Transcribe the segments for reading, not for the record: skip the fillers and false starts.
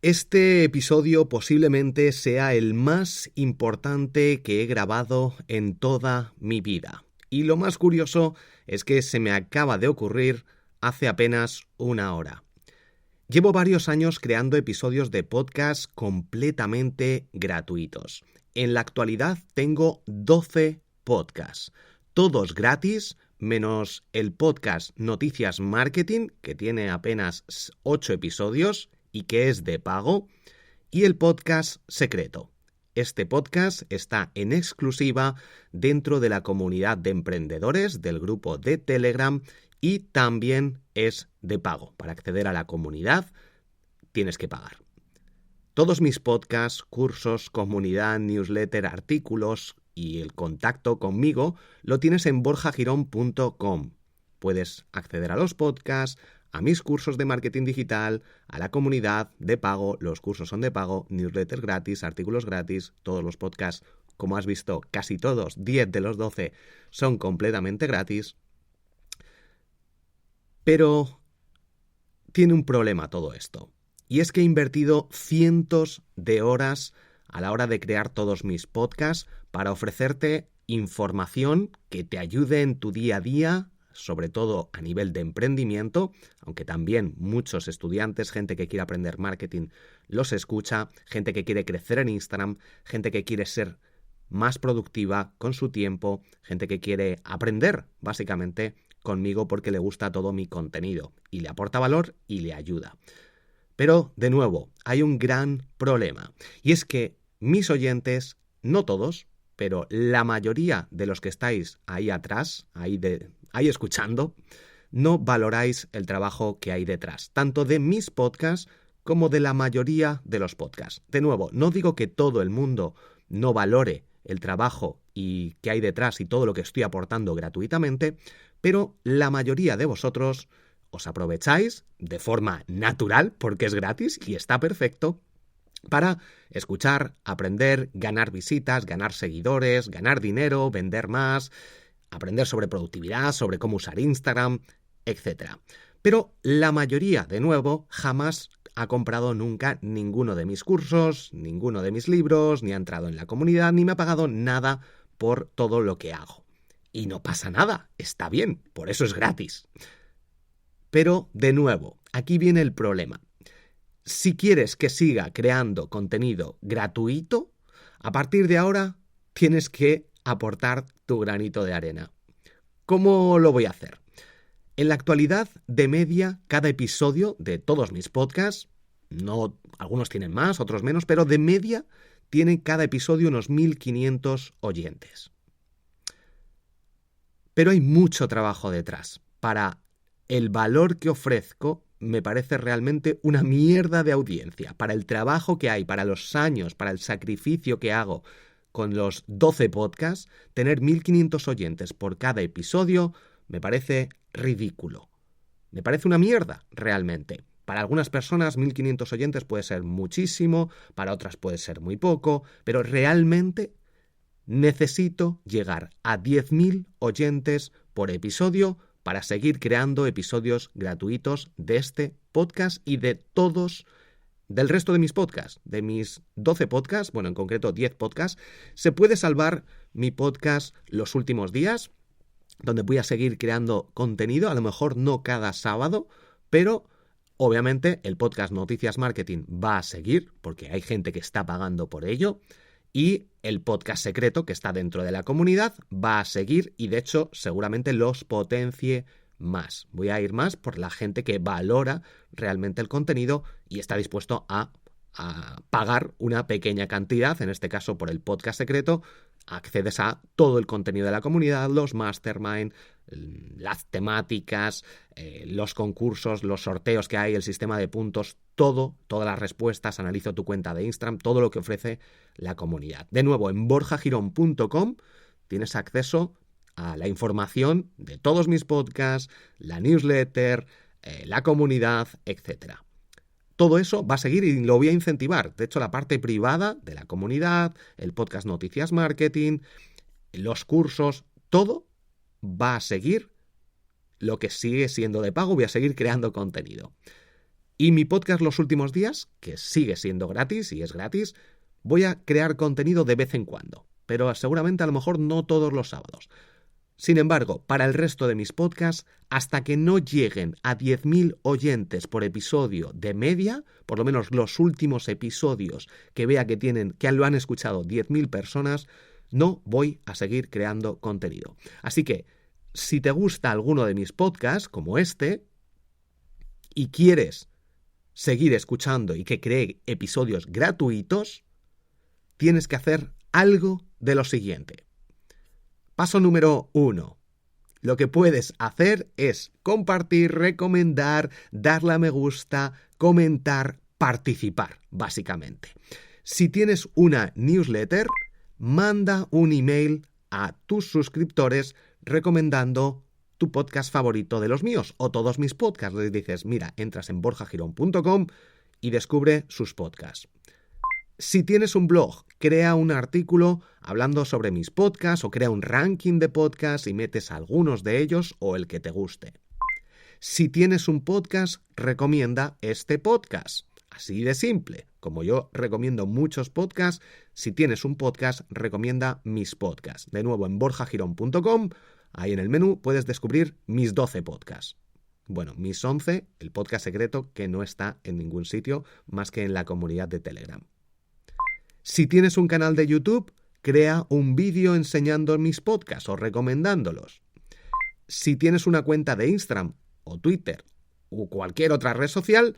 Este episodio posiblemente sea el más importante que he grabado en toda mi vida. Y lo más curioso es que se me acaba de ocurrir hace apenas una hora. Llevo varios años creando episodios de podcast completamente gratuitos. En la actualidad tengo 12 podcasts, todos gratis, menos el podcast Noticias Marketing, que tiene apenas 8 episodios y que es de pago, y el podcast secreto. Este podcast está en exclusiva dentro de la comunidad de emprendedores del grupo de Telegram y también es de pago. Para acceder a la comunidad tienes que pagar. Todos mis podcasts, cursos, comunidad, newsletter, artículos y el contacto conmigo lo tienes en borjagirón.com. Puedes acceder a los podcasts, a mis cursos de marketing digital, a la comunidad de pago, los cursos son de pago, newsletters gratis, artículos gratis, todos los podcasts, como has visto, casi todos, 10 de los 12, son completamente gratis. Pero tiene un problema todo esto, y es que he invertido cientos de horas a la hora de crear todos mis podcasts para ofrecerte información que te ayude en tu día a día, sobre todo a nivel de emprendimiento, aunque también muchos estudiantes, gente que quiere aprender marketing, los escucha, gente que quiere crecer en Instagram, gente que quiere ser más productiva con su tiempo, gente que quiere aprender, básicamente, conmigo porque le gusta todo mi contenido y le aporta valor y le ayuda. Pero, de nuevo, hay un gran problema, y es que mis oyentes, no todos, pero la mayoría de los que estáis ahí atrás, ahí escuchando, no valoráis el trabajo que hay detrás, tanto de mis podcasts como de la mayoría de los podcasts. De nuevo, no digo que todo el mundo no valore el trabajo y que hay detrás y todo lo que estoy aportando gratuitamente, pero la mayoría de vosotros os aprovecháis de forma natural, porque es gratis y está perfecto, para escuchar, aprender, ganar visitas, ganar seguidores, ganar dinero, vender más, aprender sobre productividad, sobre cómo usar Instagram, etc. Pero la mayoría, de nuevo, jamás ha comprado nunca ninguno de mis cursos, ninguno de mis libros, ni ha entrado en la comunidad, ni me ha pagado nada por todo lo que hago. Y no pasa nada, está bien, por eso es gratis. Pero, de nuevo, aquí viene el problema. Si quieres que siga creando contenido gratuito, a partir de ahora tienes que aportar tu granito de arena. ¿Cómo lo voy a hacer? En la actualidad, de media, cada episodio de todos mis podcasts, no, algunos tienen más, otros menos, pero de media tienen cada episodio unos 1.500 oyentes. Pero hay mucho trabajo detrás. Para el valor que ofrezco, me parece realmente una mierda de audiencia. Para el trabajo que hay, para los años, para el sacrificio que hago con los 12 podcasts, tener 1.500 oyentes por cada episodio me parece ridículo. Me parece una mierda, realmente. Para algunas personas 1.500 oyentes puede ser muchísimo, para otras puede ser muy poco, pero realmente necesito llegar a 10.000 oyentes por episodio para seguir creando episodios gratuitos de este podcast y de todos, del resto de mis podcasts, de mis 12 podcasts, bueno, en concreto 10 podcasts. Se puede salvar mi podcast Los Últimos Días, donde voy a seguir creando contenido, a lo mejor no cada sábado, pero obviamente el podcast Noticias Marketing va a seguir, porque hay gente que está pagando por ello, y el podcast secreto que está dentro de la comunidad va a seguir y de hecho seguramente los potencie más. Voy a ir más por la gente que valora realmente el contenido y está dispuesto a pagar una pequeña cantidad, en este caso por el podcast secreto. Accedes a todo el contenido de la comunidad, los mastermind, las temáticas, los concursos, los sorteos que hay, el sistema de puntos, todas las respuestas, analizo tu cuenta de Instagram, todo lo que ofrece la comunidad. De nuevo, en borjagirón.com tienes acceso a la información de todos mis podcasts, la newsletter, la comunidad, etc. Todo eso va a seguir y lo voy a incentivar. De hecho, la parte privada de la comunidad, el podcast Noticias Marketing, los cursos, todo va a seguir. Lo que sigue siendo de pago, voy a seguir creando contenido. Y mi podcast Los Últimos Días, que sigue siendo gratis y es gratis, voy a crear contenido de vez en cuando, pero seguramente a lo mejor no todos los sábados. Sin embargo, para el resto de mis podcasts, hasta que no lleguen a 10.000 oyentes por episodio de media, por lo menos los últimos episodios que vea que lo han escuchado 10.000 personas, no voy a seguir creando contenido. Así que, si te gusta alguno de mis podcasts, como este, y quieres seguir escuchando y que cree episodios gratuitos, tienes que hacer algo de lo siguiente. Paso número 1. Lo que puedes hacer es compartir, recomendar, darle a me gusta, comentar, participar, básicamente. Si tienes una newsletter, manda un email a tus suscriptores recomendando tu podcast favorito de los míos o todos mis podcasts. Les dices, mira, entras en borjagirón.com y descubre sus podcasts. Si tienes un blog, crea un artículo hablando sobre mis podcasts o crea un ranking de podcasts y metes algunos de ellos o el que te guste. Si tienes un podcast, recomienda este podcast. Así de simple. Como yo recomiendo muchos podcasts, si tienes un podcast, recomienda mis podcasts. De nuevo, en borjagirón.com, ahí en el menú puedes descubrir mis 12 podcasts. Bueno, mis 11, el podcast secreto que no está en ningún sitio más que en la comunidad de Telegram. Si tienes un canal de YouTube, crea un vídeo enseñando mis podcasts o recomendándolos. Si tienes una cuenta de Instagram o Twitter o cualquier otra red social,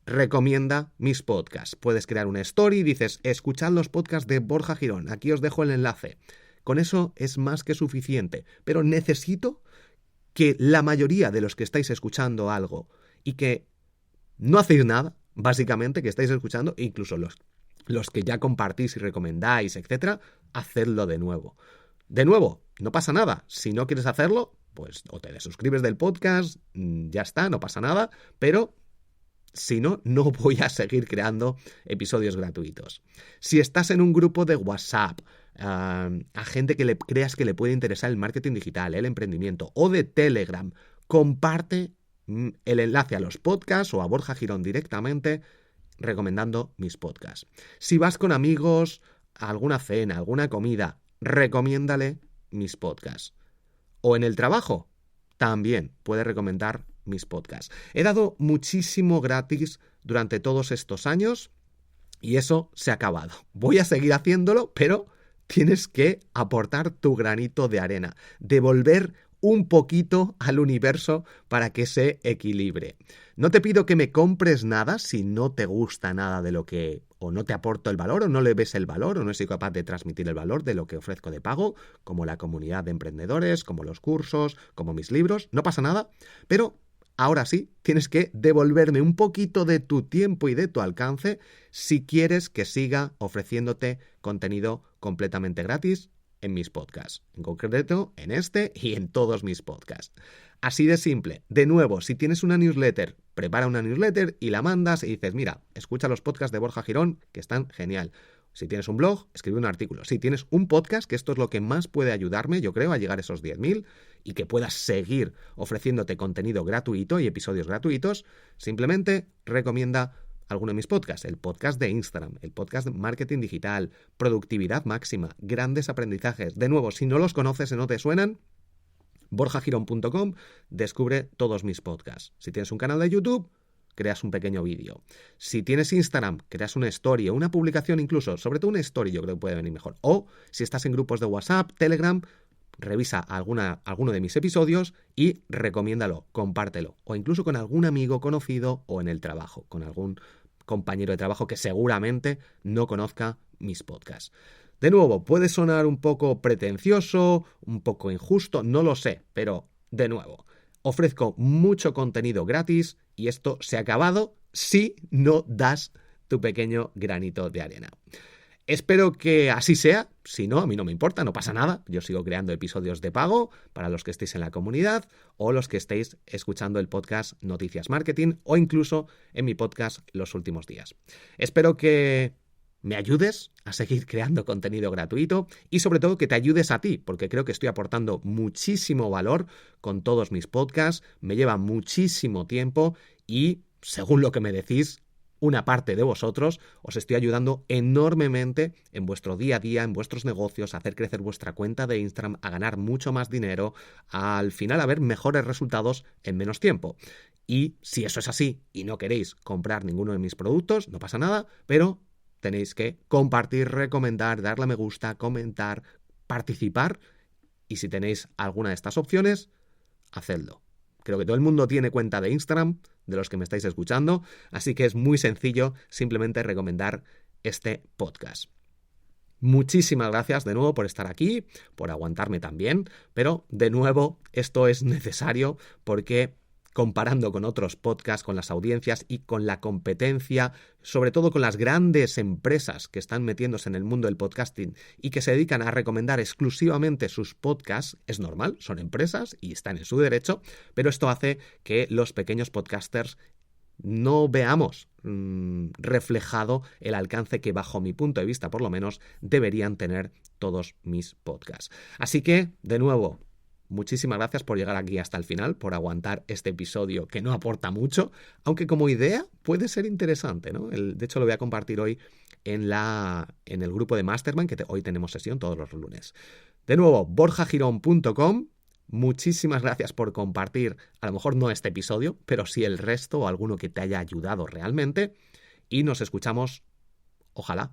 recomienda mis podcasts. Puedes crear una story y dices, escuchad los podcasts de Borja Girón, aquí os dejo el enlace. Con eso es más que suficiente, pero necesito que la mayoría de los que estáis escuchando algo y que no hacéis nada, básicamente, que estáis escuchando, incluso los que ya compartís y recomendáis, etcétera, hacedlo de nuevo. De nuevo, no pasa nada. Si no quieres hacerlo, pues o te desuscribes del podcast, ya está, no pasa nada, pero si no, no voy a seguir creando episodios gratuitos. Si estás en un grupo de WhatsApp, a gente que le creas que le puede interesar el marketing digital, el emprendimiento, o de Telegram, comparte el enlace a los podcasts o a Borja Girón directamente recomendando mis podcasts. Si vas con amigos a alguna cena, alguna comida, recomiéndale mis podcasts. O en el trabajo, también puedes recomendar mis podcasts. He dado muchísimo gratis durante todos estos años y eso se ha acabado. Voy a seguir haciéndolo, pero tienes que aportar tu granito de arena, devolver un poquito al universo para que se equilibre. No te pido que me compres nada si no te gusta nada de lo que o no te aporto el valor o no le ves el valor o no soy capaz de transmitir el valor de lo que ofrezco de pago, como la comunidad de emprendedores, como los cursos, como mis libros. No pasa nada, pero ahora sí, tienes que devolverme un poquito de tu tiempo y de tu alcance si quieres que siga ofreciéndote contenido completamente gratis en mis podcasts, en concreto en este y en todos mis podcasts. Así de simple. De nuevo, si tienes una newsletter, prepara una newsletter y la mandas y dices, mira, escucha los podcasts de Borja Girón, que están genial. Si tienes un blog, escribe un artículo. Si tienes un podcast, que esto es lo que más puede ayudarme, yo creo, a llegar a esos 10.000 y que puedas seguir ofreciéndote contenido gratuito y episodios gratuitos, simplemente recomienda alguno de mis podcasts, el podcast de Instagram, el podcast de marketing digital, productividad máxima, grandes aprendizajes. De nuevo, si no los conoces y no te suenan, borjagirón.com, descubre todos mis podcasts. Si tienes un canal de YouTube, creas un pequeño vídeo. Si tienes Instagram, creas una story o una publicación incluso, sobre todo una story yo creo que puede venir mejor. O si estás en grupos de WhatsApp, Telegram, revisa alguno de mis episodios y recomiéndalo, compártelo. O incluso con algún amigo conocido o en el trabajo, con algún compañero de trabajo que seguramente no conozca mis podcasts. De nuevo, puede sonar un poco pretencioso, un poco injusto, no lo sé, pero de nuevo, ofrezco mucho contenido gratis y esto se ha acabado si no das tu pequeño granito de arena. Espero que así sea, si no, a mí no me importa, no pasa nada, yo sigo creando episodios de pago para los que estéis en la comunidad o los que estéis escuchando el podcast Noticias Marketing o incluso en mi podcast Los Últimos Días. Espero que me ayudes a seguir creando contenido gratuito y sobre todo que te ayudes a ti, porque creo que estoy aportando muchísimo valor con todos mis podcasts, me lleva muchísimo tiempo y según lo que me decís, una parte de vosotros, os estoy ayudando enormemente en vuestro día a día, en vuestros negocios, a hacer crecer vuestra cuenta de Instagram, a ganar mucho más dinero, al final a ver mejores resultados en menos tiempo. Y si eso es así y no queréis comprar ninguno de mis productos, no pasa nada, pero tenéis que compartir, recomendar, darle a me gusta, comentar, participar, y si tenéis alguna de estas opciones, hacedlo. Creo que todo el mundo tiene cuenta de Instagram, de los que me estáis escuchando, así que es muy sencillo simplemente recomendar este podcast. Muchísimas gracias de nuevo por estar aquí, por aguantarme también, pero de nuevo esto es necesario porque comparando con otros podcasts, con las audiencias y con la competencia, sobre todo con las grandes empresas que están metiéndose en el mundo del podcasting y que se dedican a recomendar exclusivamente sus podcasts, es normal, son empresas y están en su derecho, pero esto hace que los pequeños podcasters no veamos reflejado el alcance que, bajo mi punto de vista por lo menos, deberían tener todos mis podcasts. Así que, de nuevo, muchísimas gracias por llegar aquí hasta el final, por aguantar este episodio que no aporta mucho, aunque como idea puede ser interesante, ¿no? De hecho, lo voy a compartir hoy en el grupo de Mastermind, que hoy tenemos sesión todos los lunes. De nuevo, borjagirón.com. Muchísimas gracias por compartir, a lo mejor no este episodio, pero sí el resto o alguno que te haya ayudado realmente. Y nos escuchamos, ojalá,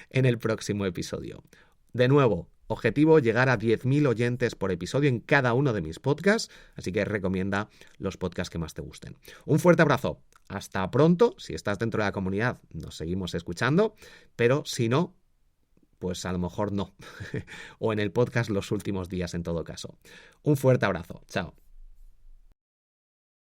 en el próximo episodio. De nuevo, objetivo llegar a 10.000 oyentes por episodio en cada uno de mis podcasts, así que recomienda los podcasts que más te gusten. Un fuerte abrazo. Hasta pronto. Si estás dentro de la comunidad, nos seguimos escuchando, pero si no, pues a lo mejor no. O en el podcast los últimos días en todo caso. Un fuerte abrazo. Chao.